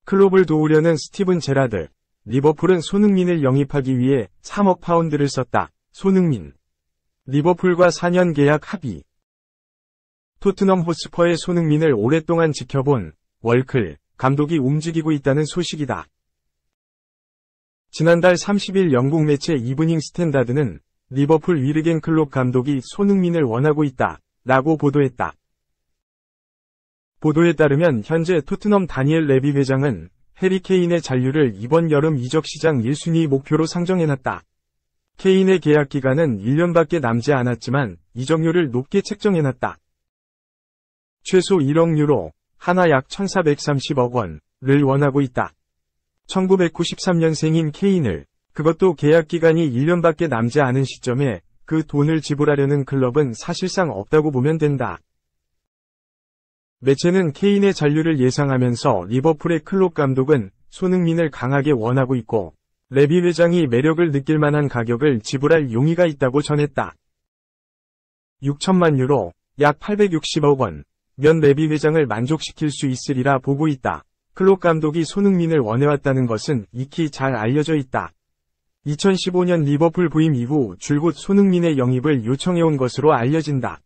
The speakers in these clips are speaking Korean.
클롭을 도우려는 스티븐 제라드. 리버풀은 손흥민을 영입하기 위해 3억 파운드를 썼다. 손흥민. 리버풀과 4년 계약 합의. 토트넘 호스퍼의 손흥민을 오랫동안 지켜본 월클 감독이 움직이고 있다는 소식이다. 지난달 30일 영국 매체 이브닝 스탠다드는 리버풀 위르겐 클롭 감독이 손흥민을 원하고 있다 라고 보도했다. 보도에 따르면 현재 토트넘 다니엘 레비 회장은 해리 케인의 잔류를 이번 여름 이적 시장 1순위 목표로 상정해놨다. 케인의 계약 기간은 1년밖에 남지 않았지만 이적료를 높게 책정해놨다. 최소 1억 유로, 하나 약 1,430억 원을 원하고 있다. 1993년생인 케인을, 그것도 계약 기간이 1년밖에 남지 않은 시점에 그 돈을 지불하려는 클럽은 사실상 없다고 보면 된다. 매체는 케인의 잔류를 예상하면서 리버풀의 클롭 감독은 손흥민을 강하게 원하고 있고 레비 회장이 매력을 느낄 만한 가격을 지불할 용의가 있다고 전했다. 6천만 유로, 약 860억 원면 레비 회장을 만족시킬 수 있으리라 보고 있다. 클롭 감독이 손흥민을 원해왔다는 것은 익히 잘 알려져 있다. 2015년 리버풀 부임 이후 줄곧 손흥민의 영입을 요청해온 것으로 알려진다.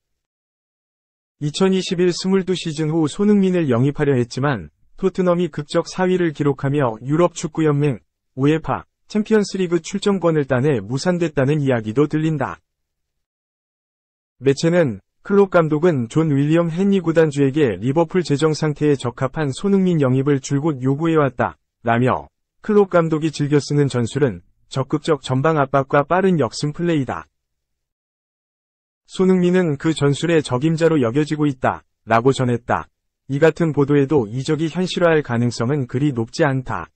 2021 22시즌 후 손흥민을 영입하려 했지만 토트넘이 극적 4위를 기록하며 유럽 축구연맹, 우에파, 챔피언스리그 출전권을 따내 무산됐다는 이야기도 들린다. 매체는 클롭 감독은 존 윌리엄 헨리 구단주에게 리버풀 재정 상태에 적합한 손흥민 영입을 줄곧 요구해왔다 라며 클롭 감독이 즐겨 쓰는 전술은 적극적 전방 압박과 빠른 역습 플레이다. 손흥민은 그 전술의 적임자로 여겨지고 있다 라고 전했다. 이 같은 보도에도 이적이 현실화할 가능성은 그리 높지 않다.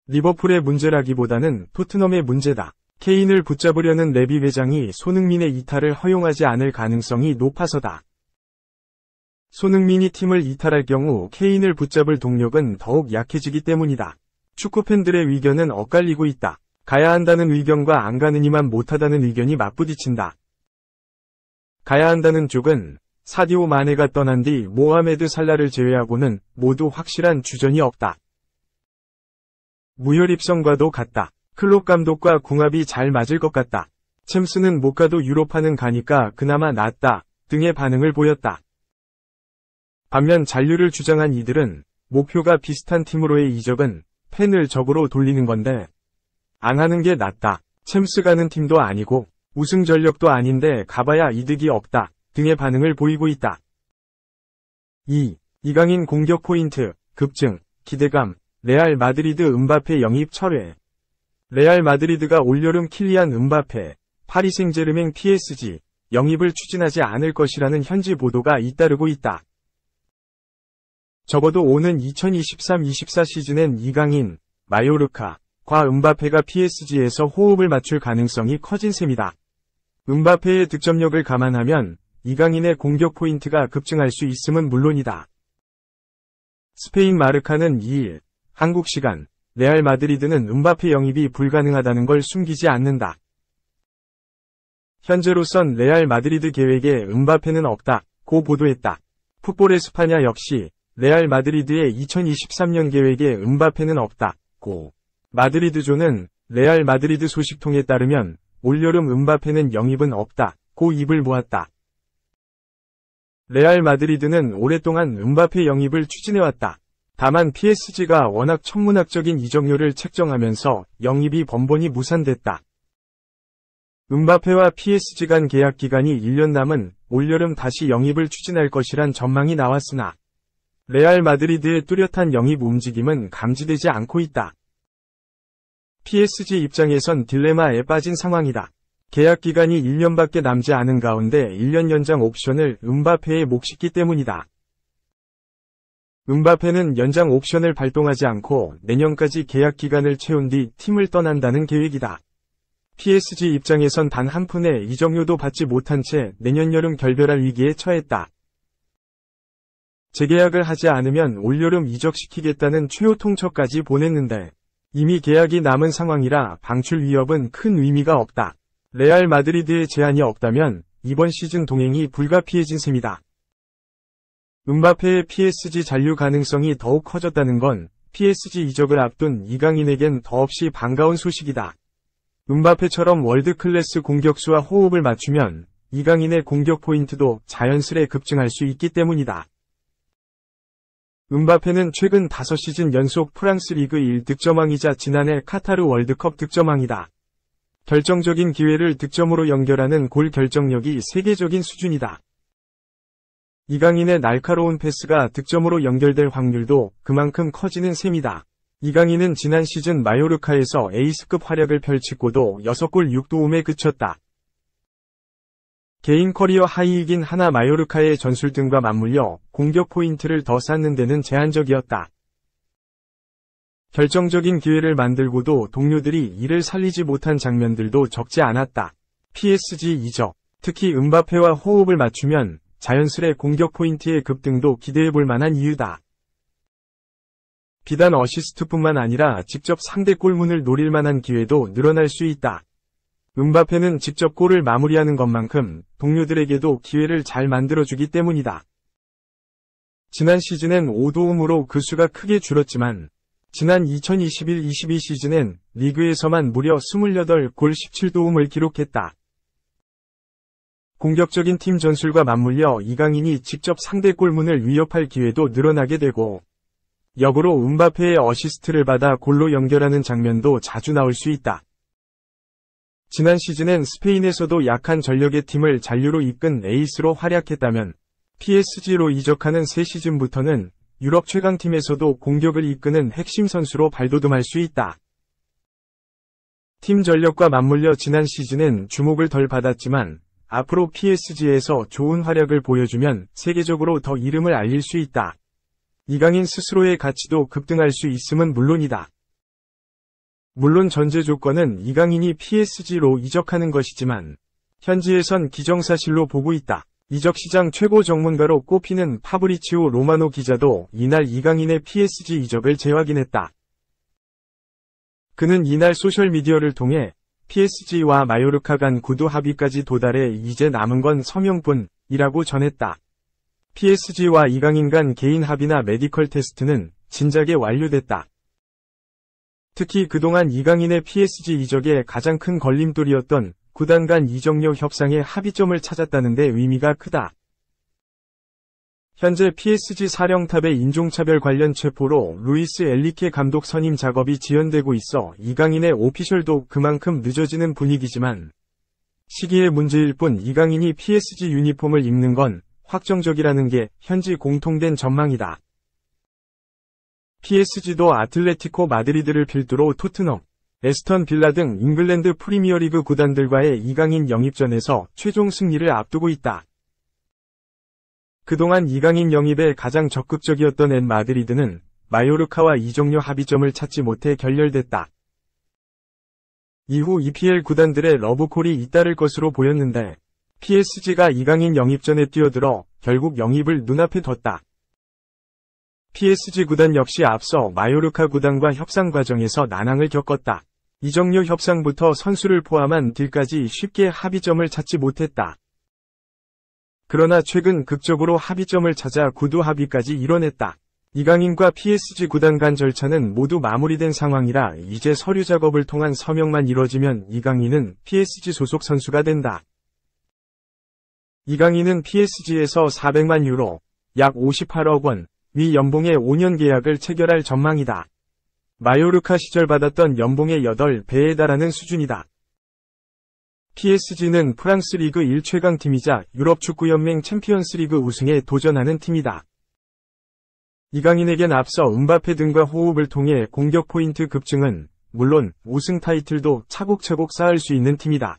리버풀의 문제라기보다는 토트넘의 문제다. 케인을 붙잡으려는 레비 회장이 손흥민의 이탈을 허용하지 않을 가능성이 높아서다. 손흥민이 팀을 이탈할 경우 케인을 붙잡을 동력은 더욱 약해지기 때문이다. 축구팬들의 의견은 엇갈리고 있다. 가야 한다는 의견과 안 가느니만 못하다는 의견이 맞부딪힌다. 가야 한다는 쪽은 사디오 마네가 떠난 뒤 모하메드 살라를 제외하고는 모두 확실한 주전이 없다. 무혈입성과도 같다. 클롭 감독과 궁합이 잘 맞을 것 같다. 챔스는 못 가도 유로파는 가니까 그나마 낫다 등의 반응을 보였다. 반면 잔류를 주장한 이들은 목표가 비슷한 팀으로의 이적은 팬을 적으로 돌리는 건데 안 하는 게 낫다. 챔스 가는 팀도 아니고 우승 전력도 아닌데 가봐야 이득이 없다 등의 반응을 보이고 있다. 2. 이강인 공격 포인트 급증, 기대감, 레알 마드리드 음바페 영입 철회. 레알 마드리드가 올여름 킬리안 음바페, 파리 생제르맹 PSG 영입을 추진하지 않을 것이라는 현지 보도가 잇따르고 있다. 적어도 오는 2023-24 시즌엔 이강인, 마요르카, 과 음바페가 PSG에서 호흡을 맞출 가능성이 커진 셈이다. 음바페의 득점력을 감안하면 이강인의 공격 포인트가 급증할 수 있음은 물론이다. 스페인 마르카는 2일, 한국 시간, 레알 마드리드는 음바페 영입이 불가능하다는 걸 숨기지 않는다. 현재로선 레알 마드리드 계획에 음바페는 없다고 보도했다. 풋볼 에스파냐 역시 레알 마드리드의 2023년 계획에 음바페는 없다고. 마드리드조는 레알 마드리드 소식통에 따르면 올여름 음바페는 영입은 없다고 입을 모았다. 레알 마드리드는 오랫동안 음바페 영입을 추진해왔다. 다만 PSG가 워낙 천문학적인 이적료를 책정하면서 영입이 번번이 무산됐다. 음바페와 PSG 간 계약 기간이 1년 남은 올여름 다시 영입을 추진할 것이란 전망이 나왔으나 레알 마드리드의 뚜렷한 영입 움직임은 감지되지 않고 있다. PSG 입장에선 딜레마에 빠진 상황이다. 계약 기간이 1년밖에 남지 않은 가운데 1년 연장 옵션을 음바페에 몫있기 때문이다. 음바페는 연장 옵션을 발동하지 않고 내년까지 계약 기간을 채운 뒤 팀을 떠난다는 계획이다. PSG 입장에선 단 한 푼의 이적료도 받지 못한 채 내년 여름 결별할 위기에 처했다. 재계약을 하지 않으면 올여름 이적시키겠다는 최후 통첩까지 보냈는데 이미 계약이 남은 상황이라 방출 위협은 큰 의미가 없다. 레알 마드리드의 제안이 없다면 이번 시즌 동행이 불가피해진 셈이다. 음바페의 PSG 잔류 가능성이 더욱 커졌다는 건 PSG 이적을 앞둔 이강인에겐 더없이 반가운 소식이다. 음바페처럼 월드클래스 공격수와 호흡을 맞추면 이강인의 공격 포인트도 자연스레 급증할 수 있기 때문이다. 음바페는 최근 5시즌 연속 프랑스 리그 1득점왕이자 지난해 카타르 월드컵 득점왕이다. 결정적인 기회를 득점으로 연결하는 골 결정력이 세계적인 수준이다. 이강인의 날카로운 패스가 득점으로 연결될 확률도 그만큼 커지는 셈이다. 이강인은 지난 시즌 마요르카에서 에이스급 활약을 펼치고도 6골 6도움에 그쳤다. 개인 커리어 하이이긴 하나 마요르카의 전술 등과 맞물려 공격 포인트를 더 쌓는 데는 제한적이었다. 결정적인 기회를 만들고도 동료들이 이를 살리지 못한 장면들도 적지 않았다. PSG 이적, 특히 음바페와 호흡을 맞추면 자연스레 공격 포인트의 급등도 기대해볼 만한 이유다. 비단 어시스트뿐만 아니라 직접 상대 골문을 노릴 만한 기회도 늘어날 수 있다. 음바페는 직접 골을 마무리하는 것만큼 동료들에게도 기회를 잘 만들어주기 때문이다. 지난 시즌엔 5도움으로 그 수가 크게 줄었지만 지난 2021-22 시즌엔 리그에서만 무려 28골 17도움을 기록했다. 공격적인 팀 전술과 맞물려 이강인이 직접 상대 골문을 위협할 기회도 늘어나게 되고 역으로 음바페의 어시스트를 받아 골로 연결하는 장면도 자주 나올 수 있다. 지난 시즌엔 스페인에서도 약한 전력의 팀을 잔류로 이끈 에이스로 활약했다면 PSG로 이적하는 새 시즌부터는 유럽 최강팀에서도 공격을 이끄는 핵심 선수로 발돋움할 수 있다. 팀 전력과 맞물려 지난 시즌엔 주목을 덜 받았지만 앞으로 PSG에서 좋은 활약을 보여주면 세계적으로 더 이름을 알릴 수 있다. 이강인 스스로의 가치도 급등할 수 있음은 물론이다. 물론 전제 조건은 이강인이 PSG로 이적하는 것이지만 현지에선 기정사실로 보고 있다. 이적 시장 최고 전문가로 꼽히는 파브리치오 로마노 기자도 이날 이강인의 PSG 이적을 재확인했다. 그는 이날 소셜미디어를 통해 PSG와 마요르카 간 구두 합의까지 도달해 이제 남은 건 서명뿐이라고 전했다. PSG와 이강인 간 개인 합의나 메디컬 테스트는 진작에 완료됐다. 특히 그동안 이강인의 PSG 이적에 가장 큰 걸림돌이었던 구단 간 이적료 협상의 합의점을 찾았다는 데 의미가 크다. 현재 PSG 사령탑의 인종차별 관련 체포로 루이스 엘리케 감독 선임 작업이 지연되고 있어 이강인의 오피셜도 그만큼 늦어지는 분위기지만 시기의 문제일 뿐 이강인이 PSG 유니폼을 입는 건 확정적이라는 게 현지 공통된 전망이다. PSG도 아틀레티코 마드리드를 필두로 토트넘, 에스턴 빌라 등 잉글랜드 프리미어리그 구단들과의 이강인 영입전에서 최종 승리를 앞두고 있다. 그동안 이강인 영입에 가장 적극적이었던 엔 마드리드는 마요르카와 이적료 합의점을 찾지 못해 결렬됐다. 이후 EPL 구단들의 러브콜이 잇따를 것으로 보였는데 PSG가 이강인 영입전에 뛰어들어 결국 영입을 눈앞에 뒀다. PSG 구단 역시 앞서 마요르카 구단과 협상 과정에서 난항을 겪었다. 이적료 협상부터 선수를 포함한 딜까지 쉽게 합의점을 찾지 못했다. 그러나 최근 극적으로 합의점을 찾아 구두 합의까지 이뤄냈다. 이강인과 PSG 구단 간 절차는 모두 마무리된 상황이라 이제 서류 작업을 통한 서명만 이뤄지면 이강인은 PSG 소속 선수가 된다. 이강인은 PSG에서 400만 유로, 약 58억 원, 위 연봉의 5년 계약을 체결할 전망이다. 마요르카 시절 받았던 연봉의 8배에 달하는 수준이다. PSG는 프랑스 리그 1최강팀이자 유럽축구연맹 챔피언스리그 우승에 도전하는 팀이다. 이강인에겐 앞서 음바페 등과 호흡을 통해 공격 포인트 급증은 물론 우승 타이틀도 차곡차곡 쌓을 수 있는 팀이다.